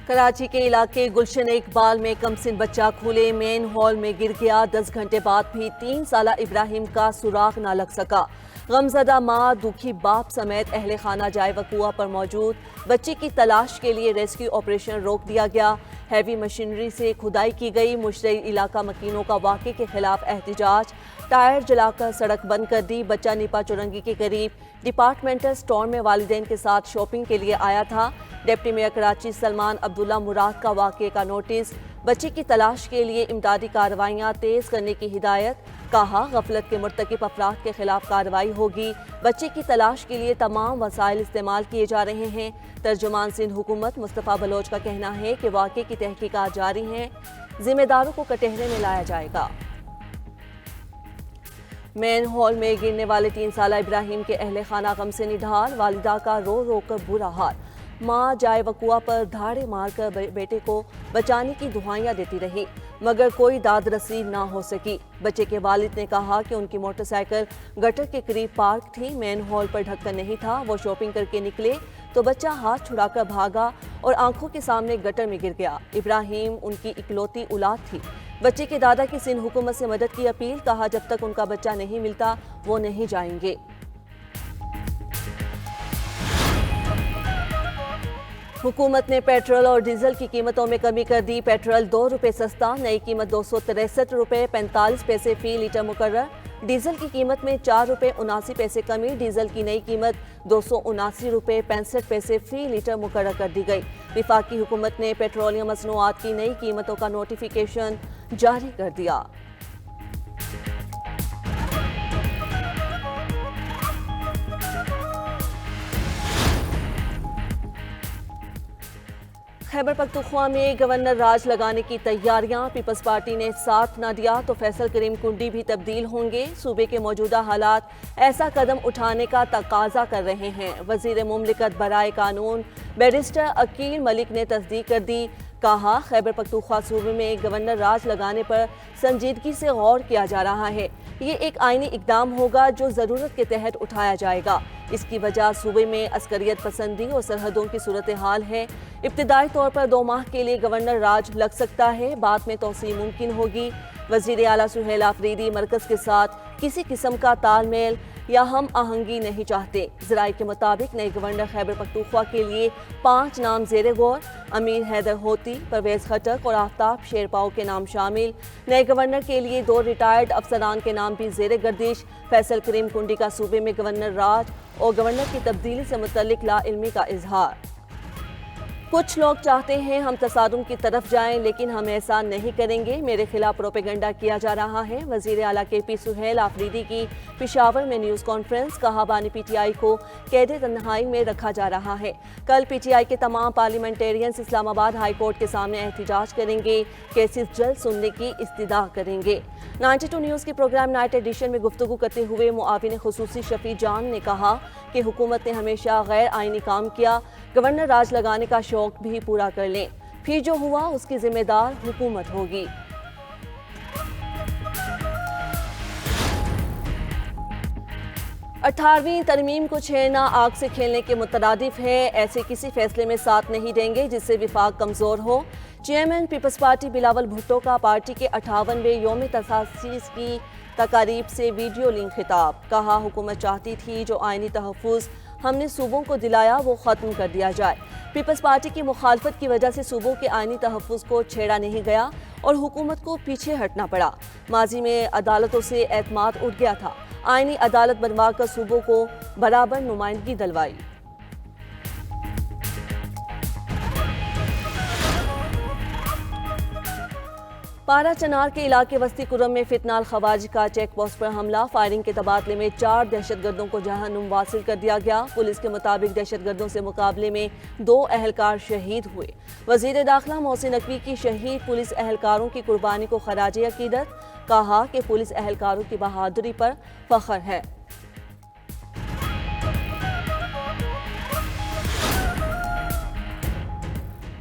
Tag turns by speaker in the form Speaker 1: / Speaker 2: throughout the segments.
Speaker 1: کراچی کے علاقے گلشن اقبال میں کمسن بچہ کھلے مین ہال میں گر گیا۔ 10 گھنٹے بعد بھی 3 سالہ ابراہیم کا سراغ نہ لگ سکا۔ غمزدہ ماں دکھی باپ سمیت اہل خانہ جائے وقوع پر موجود۔ بچے کی تلاش کے لیے ریسکیو آپریشن روک دیا گیا۔ ہیوی مشینری سے کھدائی کی گئی۔ مشترک علاقہ مکینوں کا واقعے کے خلاف احتجاج۔ ٹائر جلا کر سڑک بند کر دی۔ بچہ نیپا چورنگی کے قریب ڈپارٹمنٹل سٹور میں والدین کے ساتھ شاپنگ کے لیے آیا تھا۔ ڈپٹی میئر کراچی سلمان عبداللہ مراد کا واقعے کا نوٹس۔ بچے کی تلاش کے لیے امدادی کارروائیاں تیز کرنے کی ہدایت۔ کہا غفلت کے مرتکب افراد کے خلاف کارروائی ہوگی۔ بچے کی تلاش کے لیے تمام وسائل استعمال کیے جا رہے ہیں۔ ترجمان سندھ حکومت مصطفیٰ بلوچ کا کہنا ہے کہ واقعے کی تحقیقات جاری ہیں۔ ذمہ داروں کو کٹہرے میں لایا جائے گا۔ مین ہال میں گرنے والے 3 سالہ ابراہیم کے اہل خانہ غم سے نڈھال۔ والدہ کا رو رو کر برا حال۔ ماں جائے وقوع پر دھاڑے مار کر بیٹے کو بچانے کی دعائیاں دیتی رہی مگر کوئی داد رسی نہ ہو سکی۔ بچے کے والد نے کہا کہ ان کی موٹر سائیکل گٹر کے قریب پارک تھی۔ مین ہال پر ڈھکن نہیں تھا۔ وہ شاپنگ کر کے نکلے تو بچہ ہاتھ چھڑا کر بھاگا اور آنکھوں کے سامنے گٹر میں گر گیا۔ ابراہیم ان کی اکلوتی اولاد تھی۔ بچے کے دادا کی سندھ حکومت سے مدد کی اپیل۔ کہا جب تک ان کا بچہ نہیں ملتا وہ نہیں جائیں گے۔ حکومت نے پیٹرول اور ڈیزل کی قیمتوں میں کمی کر دی۔ پیٹرول 2 روپے سستا، نئی قیمت 263 روپے 45 پیسے فی لیٹر مقرر۔ ڈیزل کی قیمت میں 4 روپے 79 پیسے کمی۔ ڈیزل کی نئی قیمت 279 روپے 65 پیسے فی لیٹر مقرر کر دی گئی۔ وفاقی حکومت نے پیٹرولیم مصنوعات کی نئی قیمتوں کا نوٹیفیکیشن جاری کر دیا۔ خیبر پختونخوا میں گورنر راج لگانے کی تیاریاں۔ پیپلز پارٹی نے ساتھ نہ دیا تو فیصل کریم کنڈی بھی تبدیل ہوں گے۔ صوبے کے موجودہ حالات ایسا قدم اٹھانے کا تقاضا کر رہے ہیں۔ وزیر مملکت برائے قانون بیرسٹر عقیل ملک نے تصدیق کر دی۔ کہا خیبر پختونخوا صوبے میں گورنر راج لگانے پر سنجیدگی سے غور کیا جا رہا ہے۔ یہ ایک آئینی اقدام ہوگا جو ضرورت کے تحت اٹھایا جائے گا۔ اس کی وجہ صوبے میں عسکریت پسندی اور سرحدوں کی صورتحال ہے۔ ابتدائی طور پر 2 ماہ کے لیے گورنر راج لگ سکتا ہے، بعد میں توسیع ممکن ہوگی۔ وزیر اعلیٰ سہیل آفریدی مرکز کے ساتھ کسی قسم کا تال میل یا ہم آہنگی نہیں چاہتے۔ ذرائع کے مطابق نئے گورنر خیبر پختونخوا کے لیے 5 نام زیر غور۔ امیر حیدر ہوتی، پرویز خٹک اور آفتاب شیرپاؤ کے نام شامل۔ نئے گورنر کے لیے 2 ریٹائرڈ افسران کے نام بھی زیر گردش۔ فیصل کریم کنڈی کا صوبے میں گورنر راج اور گورنر کی تبدیلی سے متعلق لا علمی کا اظہار۔ کچھ لوگ چاہتے ہیں ہم تصادم کی طرف جائیں لیکن ہم ایسا نہیں کریں گے۔ میرے خلاف پروپیگنڈا کیا جا رہا ہے۔ وزیر اعلیٰ کے پی سہیل آفریدی کی پشاور میں نیوز کانفرنس۔ کہا بانی پی ٹی آئی کو قید تنہائی میں رکھا جا رہا ہے۔ کل پی ٹی آئی کے تمام پارلیمنٹیرینز اسلام آباد ہائی کورٹ کے سامنے احتجاج کریں گے۔ کیسز جلد سننے کی استدعا کریں گے۔ 92 نیوز کے پروگرام نائٹ ایڈیشن میں گفتگو کرتے ہوئے معاون خصوصی شفیع جان نے کہا کہ حکومت نے ہمیشہ غیر آئینی کام کیا۔ گورنر راج لگانے کا شوق بھی پورا کر لیں، پھر جو ہوا اس کی ذمہ دار حکومت ہوگی۔ 18ویں ترمیم کو چھیڑنا آگ سے کھیلنے کے مترادف ہے۔ ایسے کسی فیصلے میں ساتھ نہیں دیں گے جس سے وفاق کمزور ہو۔ Chairman Peoples Party Bilawal Bhutto کا پارٹی کے 58ویں یوم تاسیس کی تقاریب سے ویڈیو لنک خطاب۔ کہا حکومت چاہتی تھی جو آئینی تحفظ ہم نے صوبوں کو دلایا وہ ختم کر دیا جائے۔ پیپلز پارٹی کی مخالفت کی وجہ سے صوبوں کے آئینی تحفظ کو چھیڑا نہیں گیا اور حکومت کو پیچھے ہٹنا پڑا۔ ماضی میں عدالتوں سے اعتماد اٹھ گیا تھا۔ آئینی عدالت بنوا کر صوبوں کو برابر نمائندگی دلوائی۔ پارا چنار کے علاقے وسطی کرم میں فتنہ الخواج کا چیک پوسٹ پر حملہ۔ فائرنگ کے تبادلے میں 4 دہشت گردوں کو جہنم واصل کر دیا گیا۔ پولیس کے مطابق دہشت گردوں سے مقابلے میں 2 اہلکار شہید ہوئے۔ وزیر داخلہ محسن نقوی کی شہید پولیس اہلکاروں کی قربانی کو خراج عقیدت۔ کہا کہ پولیس اہلکاروں کی بہادری پر فخر ہے۔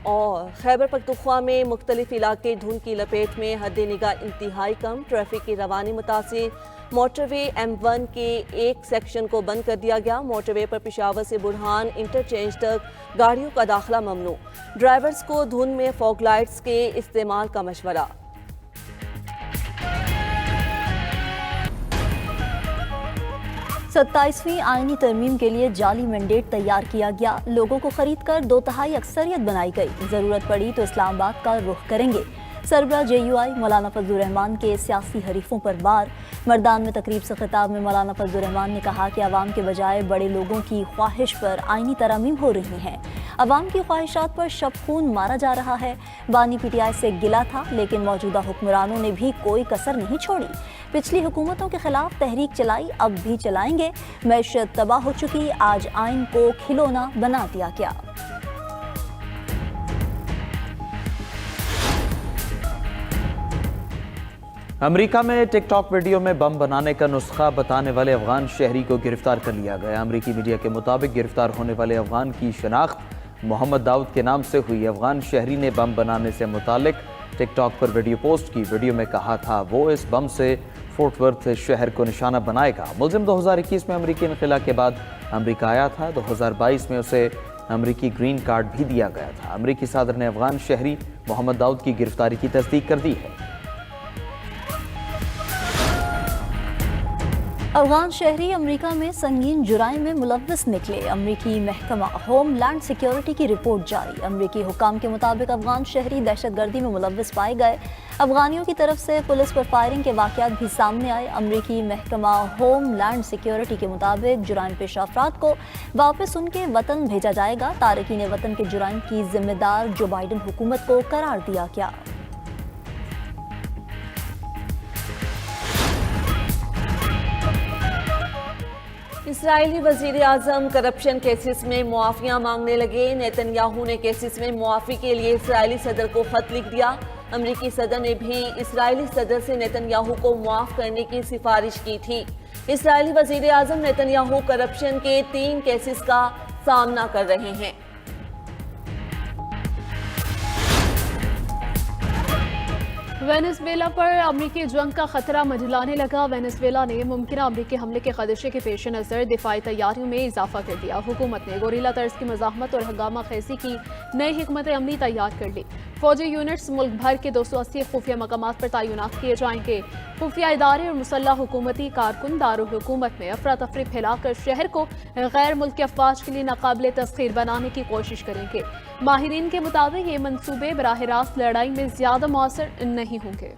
Speaker 1: اور خیبر پختونخوا میں مختلف علاقے دھند کی لپیٹ میں، حد نگاہ انتہائی کم، ٹریفک کی روانی متاثر۔ موٹر وے M1 کے ایک سیکشن کو بند کر دیا گیا۔ موٹر وے پر پشاور سے برہان انٹرچینج تک گاڑیوں کا داخلہ ممنوع۔ ڈرائیورز کو دھند میں فوگ لائٹس کے استعمال کا مشورہ۔
Speaker 2: 27ویں آئینی ترمیم کے لیے جعلی مینڈیٹ تیار کیا گیا۔ لوگوں کو خرید کر 2/3 اکثریت بنائی گئی۔ ضرورت پڑی تو اسلام آباد کا رخ کریں گے۔ سربراہ JUI مولانا فضل الرحمان کے سیاسی حریفوں پر بار۔ مردان میں تقریب سے خطاب میں مولانا فضل الرحمان نے کہا کہ عوام کے بجائے بڑے لوگوں کی خواہش پر آئینی ترامیم ہو رہی ہیں۔ عوام کی خواہشات پر شب خون مارا جا رہا ہے۔ بانی PTI سے گلا تھا لیکن موجودہ حکمرانوں نے بھی کوئی کسر نہیں چھوڑی۔ پچھلی حکومتوں کے خلاف تحریک چلائی، اب بھی چلائیں گے۔ معیشت تباہ ہو چکی، آج آئین کو کھلونا بنا دیا گیا۔
Speaker 3: امریکہ میں ٹک ٹاک ویڈیو میں بم بنانے کا نسخہ بتانے والے افغان شہری کو گرفتار کر لیا گیا۔ امریکی میڈیا کے مطابق گرفتار ہونے والے افغان کی شناخت محمد داؤد کے نام سے ہوئی۔ افغان شہری نے بم بنانے سے متعلق ٹک ٹاک پر ویڈیو پوسٹ کی۔ ویڈیو میں کہا تھا وہ اس بم سے فورٹ ورتھ شہر کو نشانہ بنائے گا۔ ملزم 2021 میں امریکی انخلا کے بعد امریکہ آیا تھا۔ 2022 میں اسے امریکی گرین کارڈ بھی دیا گیا تھا۔ امریکی صدر نے افغان شہری محمد داؤد کی گرفتاری کی تصدیق کر دی ہے۔
Speaker 2: افغان شہری امریکہ میں سنگین جرائم میں ملوث نکلے۔ امریکی محکمہ ہوم لینڈ سیکیورٹی کی رپورٹ جاری۔ امریکی حکام کے مطابق افغان شہری دہشت گردی میں ملوث پائے گئے۔ افغانیوں کی طرف سے پولیس پر فائرنگ کے واقعات بھی سامنے آئے۔ امریکی محکمہ ہوم لینڈ سیکیورٹی کے مطابق جرائم پیشہ افراد کو واپس ان کے وطن بھیجا جائے گا۔ تارکین وطن کے جرائم کی ذمہ دار جو بائیڈن حکومت کو قرار دیا گیا۔
Speaker 1: اسرائیلی وزیر اعظم کرپشن کیسز میں معافیاں مانگنے لگے۔ نیتن یاہو نے کیسز میں معافی کے لیے اسرائیلی صدر کو خط لکھ دیا۔ امریکی صدر نے بھی اسرائیلی صدر سے نیتن یاہو کو معاف کرنے کی سفارش کی تھی۔ اسرائیلی وزیر اعظم نیتن یاہو کرپشن کے 3 کیسز کا سامنا کر رہے ہیں۔
Speaker 4: وینزویلا پر امریکی جنگ کا خطرہ منڈلانے لگا۔ وینزویلا نے ممکنہ امریکی حملے کے خدشے کے پیش نظر دفاعی تیاریوں میں اضافہ کر دیا۔ حکومت نے گوریلا طرز کی مزاحمت اور ہنگامہ خیزی کی نئی حکمت عملی تیار کر لی۔ فوجی یونٹس ملک بھر کے 280 خفیہ مقامات پر تعینات کیے جائیں گے۔ خفیہ ادارے اور مسلح حکومتی کارکن دارالحکومت میں افراتفری پھیلا کر شہر کو غیر ملکی افواج کے لیے ناقابل تسخیر بنانے کی کوشش کریں گے۔ ماہرین کے مطابق یہ منصوبے براہ راست لڑائی میں زیادہ مؤثر نہیں ہوں گے۔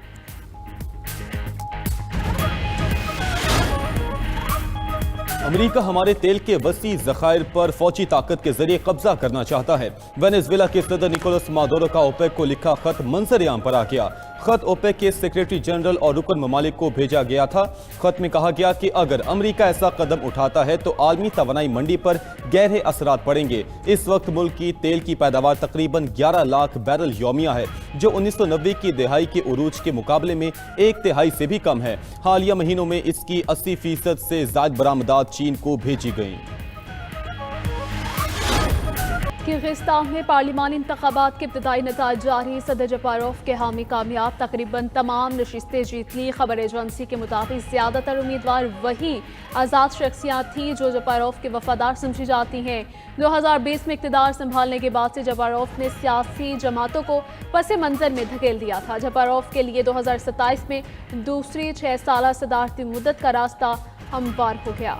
Speaker 5: امریکہ ہمارے تیل کے وسیع ذخائر پر فوجی طاقت کے ذریعے قبضہ کرنا چاہتا ہے۔ وینزویلا کے صدر نکولس مادورو کا اوپیک کو لکھا خط منظر عام پر آ گیا۔ خط اوپیک کے سیکریٹری جنرل اور رکن ممالک کو بھیجا گیا تھا۔ خط میں کہا گیا کہ اگر امریکہ ایسا قدم اٹھاتا ہے تو عالمی توانائی منڈی پر گہرے اثرات پڑیں گے۔ اس وقت ملک کی تیل کی پیداوار تقریباً 11 لاکھ بیرل یومیہ ہے، جو 1990 کی دہائی کے عروج کے مقابلے میں 1/3 سے بھی کم ہے۔ حالیہ مہینوں میں اس کی 80% سے زائد برآمدات چین کو بھیجی گئیں۔
Speaker 4: کرغزستان میں پارلیمانی انتخابات کے ابتدائی نتائج جاری۔ صدر جپاروف کے حامی کامیاب، تقریباً تمام نشستیں جیت لی۔ خبر ایجنسی کے مطابق زیادہ تر امیدوار وہی آزاد شخصیات تھیں جو جپاروف کے وفادار سمجھی جاتی ہیں۔ 2020 میں اقتدار سنبھالنے کے بعد سے جپاروف نے سیاسی جماعتوں کو پس منظر میں دھکیل دیا تھا۔ جپاروف کے لیے 2027 میں دوسری 6 سالہ صدارتی مدت کا راستہ ہموار ہو گیا۔